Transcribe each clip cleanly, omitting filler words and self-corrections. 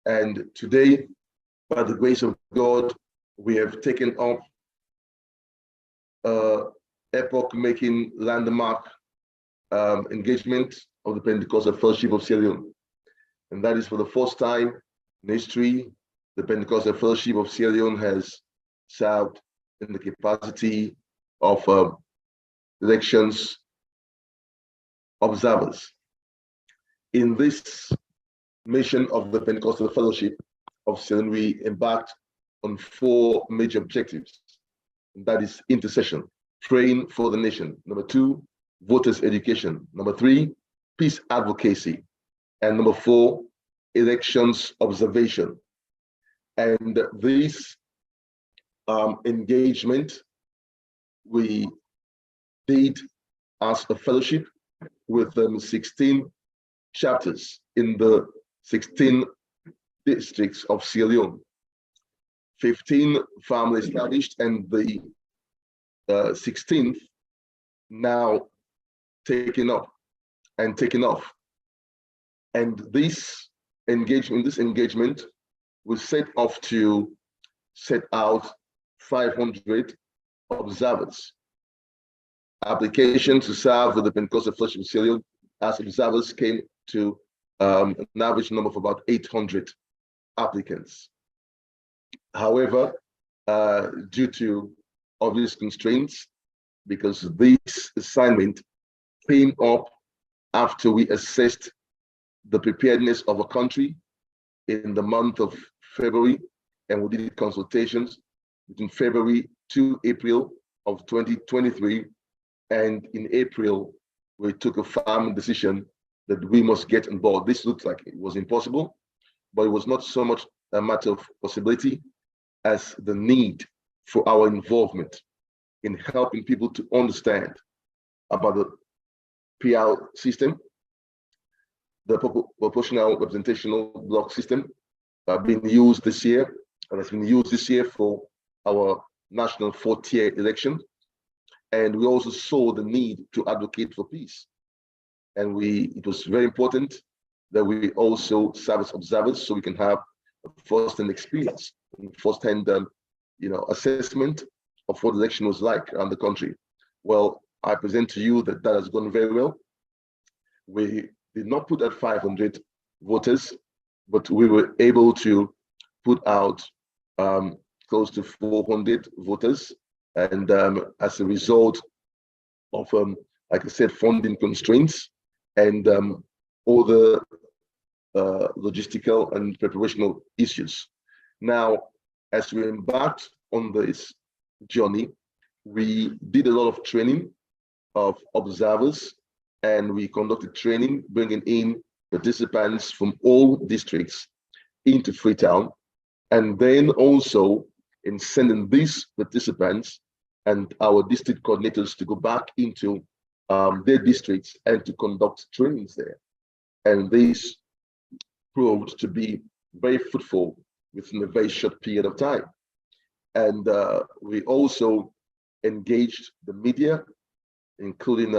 And today, by the grace of God, we have taken up epoch-making landmark engagement of the Pentecostal Fellowship of Sierra Leone. And that is for the first time in history, the Pentecostal Fellowship of Sierra Leone has served in the capacity of elections observers. In this mission of the Pentecostal Fellowship of Sierra Leone, we embarked on 4 major objectives. And that is intercession, praying for the nation. Number 2, voters education. Number 3, peace advocacy. And number 4, elections observation. And this engagement we did as a fellowship with 16 chapters in the 16 districts of Sierra Leone, 15 firmly established, and the 16th now taken up and taken off. And this engagement was set out 500 observers. Applications to serve with the Pentecostal Fellowship of Sierra Leone as observers came to an average number of about 800 applicants. However, due to obvious constraints, because this assignment came up after we assessed the preparedness of a country in the month of February, and we did consultations between February to April of 2023. And in April, we took a firm decision that we must get on board. This looked like it was impossible, but it was not so much a matter of possibility as the need for our involvement in helping people to understand about the PL system, the proportional representational block system being used this year, and has been used this year for our national 4-tier election. And we also saw the need to advocate for peace. And it was very important that we also serve as observers so we can have a first-hand experience, first-hand assessment of what the election was like around the country. Well, I present to you that has gone very well. We did not put out 500 voters, but we were able to put out close to 400 voters. And as a result of, like I said, funding constraints and other logistical and preparational issues. Now, as we embarked on this journey, we did a lot of training of observers, and we conducted training, bringing in participants from all districts into Freetown, and then also in sending these participants and our district coordinators to go back into their districts and to conduct trainings there. And this proved to be very fruitful within a very short period of time. And we also engaged the media, including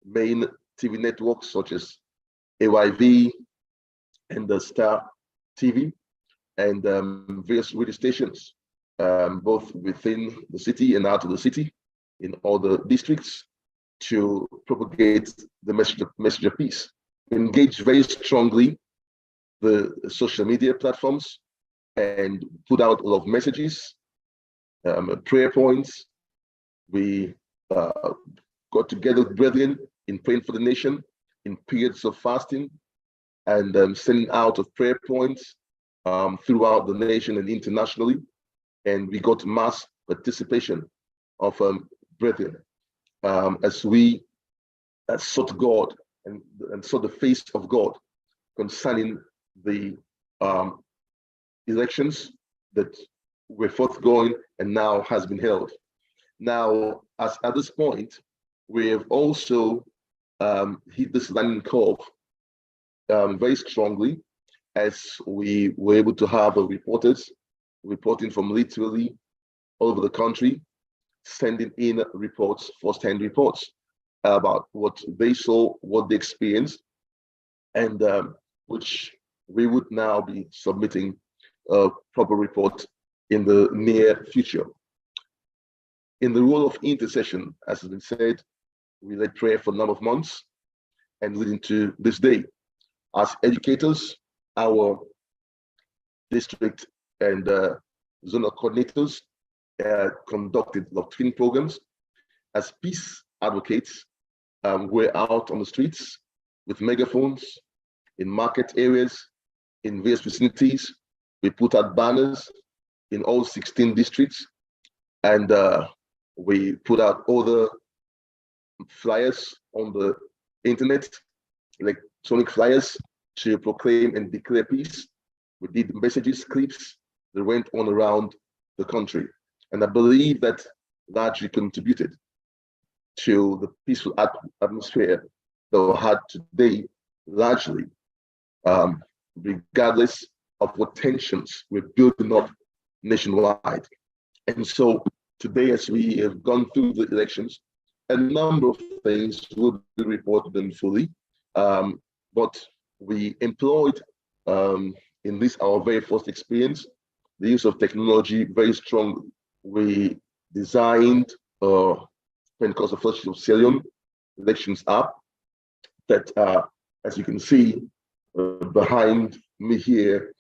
main TV networks such as AYV and the Star TV, and various radio stations, both within the city and out of the city, in all the districts, to propagate the message of peace. We engaged very strongly the social media platforms and put out a lot of messages, prayer points. We got together with brethren in praying for the nation, in periods of fasting, and sending out of prayer points throughout the nation and internationally. And we got mass participation of brethren as we sought God and saw the face of God concerning the elections that were forthgoing and now has been held. Now, at this point, we have also hit this landing curve very strongly, as we were able to have reporters reporting from literally all over the country, sending in reports, first-hand reports about what they saw, what they experienced, and which we would now be submitting a proper report in the near future. In the role of intercession, as has been said, we led prayer for a number of months and leading to this day. As educators, our district and zonal coordinators conducted a lot of training programs. As peace advocates, we're out on the streets with megaphones, in market areas, in various vicinities. We put out banners in all 16 districts, and we put out other flyers on the internet, electronic flyers, to proclaim and declare peace. We did messages, clips that went on around the country. And I believe that largely contributed to the peaceful atmosphere that we had today, largely, regardless of what tensions we're building up nationwide. And so today, as we have gone through the elections, a number of things will be reported in fully, but we employed in this our very first experience the use of technology very strongly. We designed Pentecostal Fellowship of Pfsl elections app that, as you can see behind me here,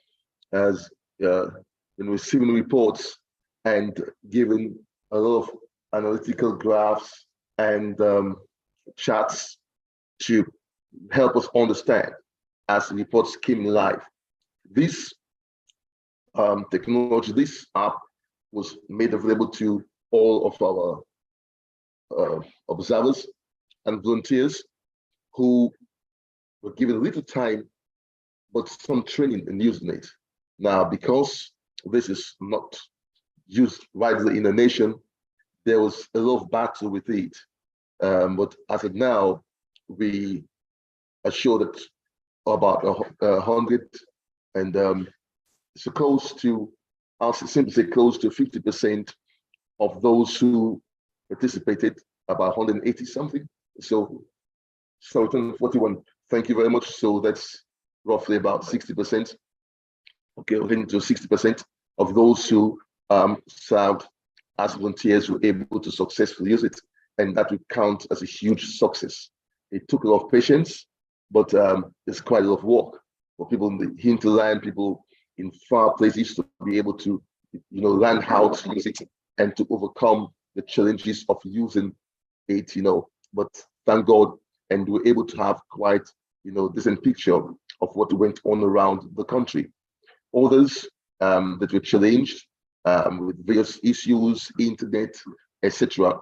has been receiving reports and giving a lot of analytical graphs and charts to help us understand as the reports came live. This technology, this app, was made available to all of our observers and volunteers who were given little time but some training in using it. Now, because this is not used widely in the nation, there was a lot of battle with it. But as of now, we are sure that about 100 and so close to, I'll simply say close to 50% of those who participated, about 180 something. So 41, thank you very much. So that's roughly about 60%. Okay, we're getting to 60% of those who served as volunteers were able to successfully use it. And that would count as a huge success. It took a lot of patience, but it's quite a lot of work for people in the hinterland, people in far places to be able to, learn how to use it and to overcome the challenges of using it, But thank God, and we're able to have quite, decent picture of what went on around the country. Others that were challenged with various issues, internet, etc.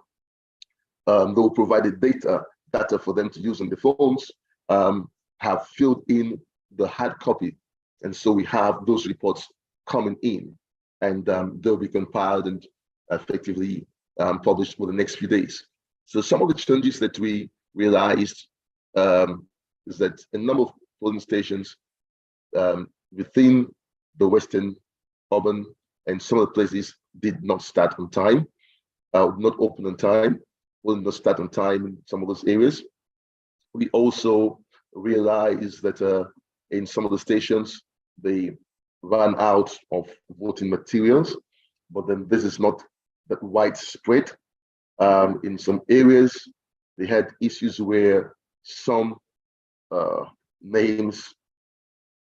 They provided data for them to use on the phones, have filled in the hard copy. And so we have those reports coming in, and they'll be compiled and effectively published for the next few days. So some of the challenges that we realized is that a number of polling stations within the Western urban and some of the places did not start on time, not open on time, will not start on time in some of those areas. We also realized that in some of the stations, they ran out of voting materials, but then this is not that widespread. In some areas, they had issues where some names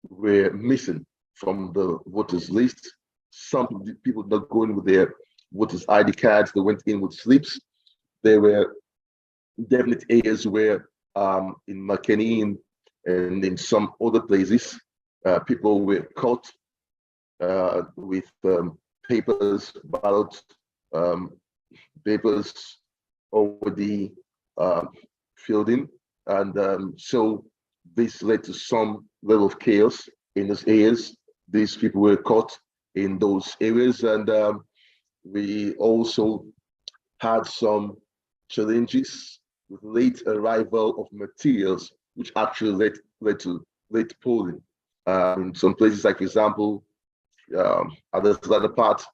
were missing from the voters list. Some people not going with their voters ID cards, they went in with slips. There were definite areas where in McKinney and in some other places, people were caught with papers, ballot papers already filled in. And so this led to some level of chaos in those areas. These people were caught in those areas. And we also had some challenges with late arrival of materials, which actually led to late polling. In some places, like for example, at the latter part,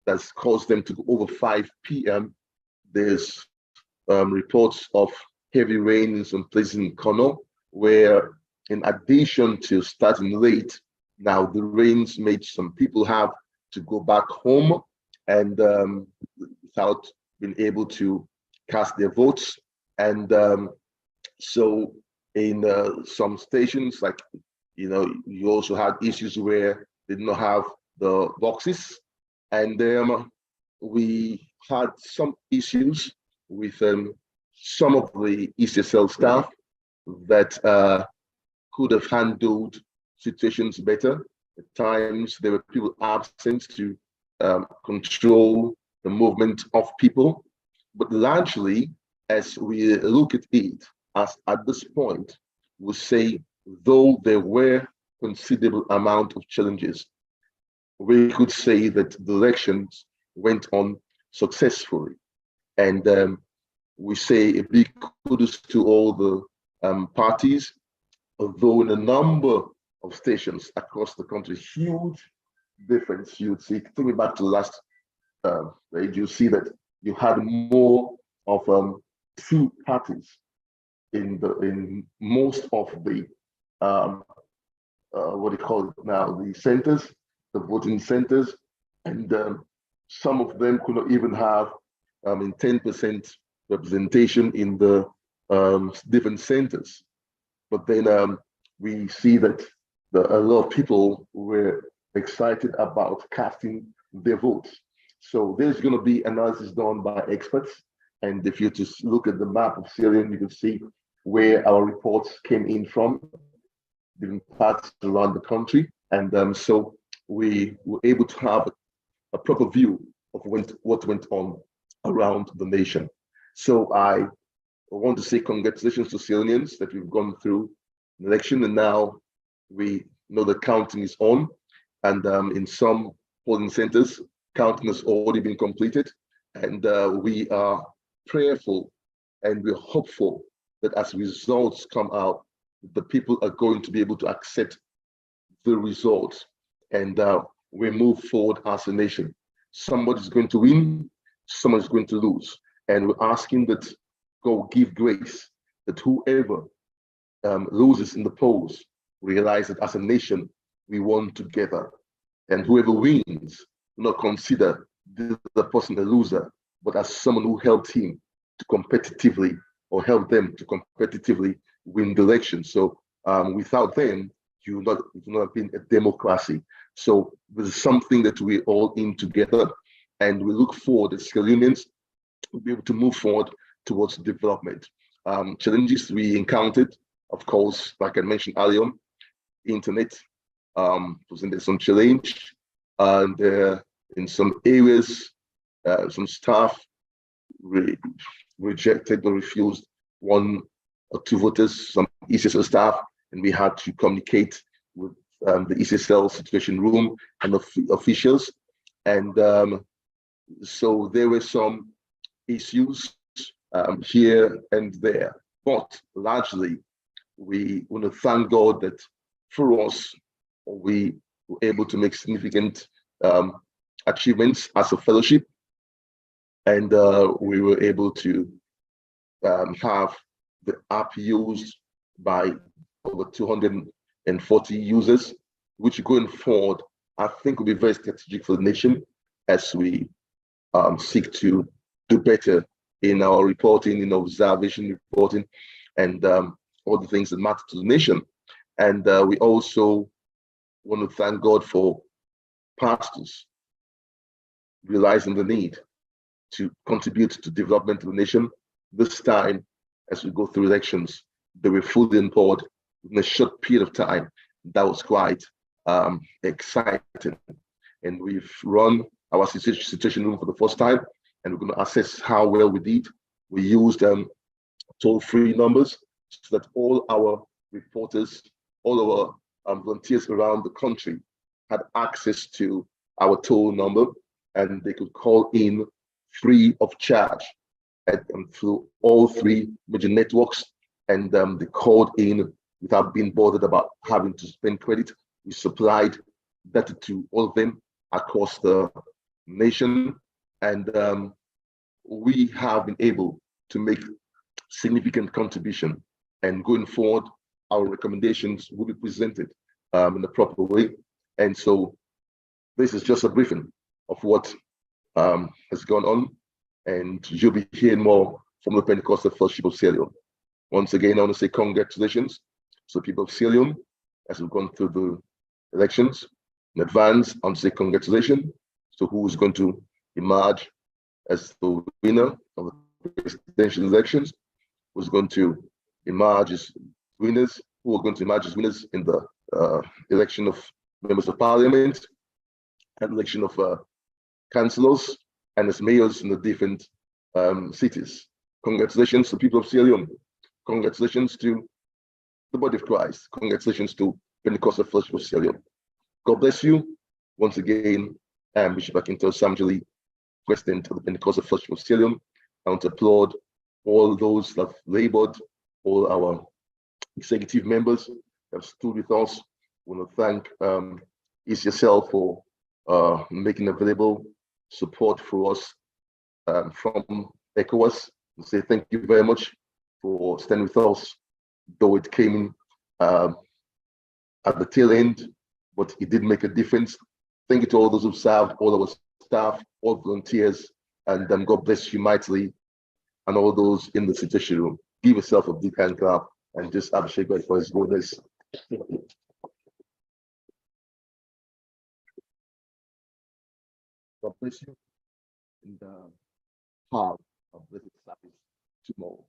that's caused them to go over 5 p.m. There's reports of heavy rain in some places in Kono, where in addition to starting late, Now, the rains made some people have to go back home and without being able to cast their votes. And so in some stations, like, you also had issues where they did not have the boxes. And we had some issues with some of the ECSL staff that could have handled situations better. At times, there were people absent to control the movement of people. But largely, as we look at it, as at this point, we say, though there were considerable amount of challenges, we could say that the elections went on successfully. And we say a big kudos to all the parties, although in a number of stations across the country, huge difference. You'd see, thinking back to the last page, you see that you had more of two parties in most of the what do you call it now, the centers, the voting centers, and some of them could not even have in 10% representation in the different centers. But then we see that a lot of people were excited about casting their votes. So there's going to be analysis done by experts. And if you just look at the map of Syrian, you can see where our reports came in from, different parts around the country. And so we were able to have a proper view of what went on around the nation. So I want to say congratulations to Syrians that we've gone through an election, and now we know the counting is on. And in some polling centers, counting has already been completed. And we are prayerful and we're hopeful that as results come out, the people are going to be able to accept the results, and we move forward as a nation. Somebody's going to win, someone's going to lose. And we're asking that God give grace that whoever loses in the polls realize that as a nation, we won together. And whoever wins, not consider the person a loser, but as someone who helped him to competitively, or help them to competitively win the election. So without them, you would not have been a democracy. So this is something that we're all in together, and we look forward as Sierra Leoneans to be able to move forward towards development. Challenges we encountered, of course, like I mentioned earlier, internet presented some challenge, and in some areas, some staff rejected or refused one or two voters, some ECSL staff, and we had to communicate with the ECSL situation room and officials. And so there were some issues here and there, but largely we want to thank God that for us, we were able to make significant achievements as a fellowship, and we were able to have the app used by over 240 users, which going forward, I think will be very strategic for the nation as we seek to do better in our reporting, in observation reporting, and all the things that matter to the nation. And we also want to thank God for pastors realizing the need to contribute to development of the nation. This time, as we go through elections, they were fully on board in a short period of time. That was quite exciting. And we've run our situation room for the first time, and we're going to assess how well we did. We used toll-free numbers so that all our reporters, all our volunteers around the country had access to our toll number, and they could call in free of charge through all three major networks, and they called in without being bothered about having to spend credit. We supplied data to all of them across the nation, and we have been able to make significant contribution. And going forward, our recommendations will be presented in the proper way And so this is just a briefing of what has gone on, and you'll be hearing more from the Pentecostal Fellowship of Pfsl. Once again, I want to say congratulations to people of Pfsl as we've gone through the elections. In advance, I want to say congratulations to who is going to emerge as the winner of the presidential elections, who's going to emerge as winners, who are going to emerge as winners in the election of members of parliament, and election of councillors, and as mayors in the different cities. Congratulations to people of Pfsl. Congratulations to the body of Christ. Congratulations to Pentecostal Fellowship of Pfsl. God bless you. Once again, I am Bishop Akinto Samjali, President of the Pentecostal Fellowship of Pfsl. I want to applaud all those that have labored, all our executive members that have stood with us. I want to thank yourself for making available support for us from ECOWAS. I say thank you very much for standing with us, though it came at the tail end, but it did make a difference. Thank you to all those who've served, all our staff, all volunteers, and God bless you mightily, and all those in the situation room. Give yourself a big hand clap and just appreciate God for his goodness. God bless you, and have a blessed service tomorrow.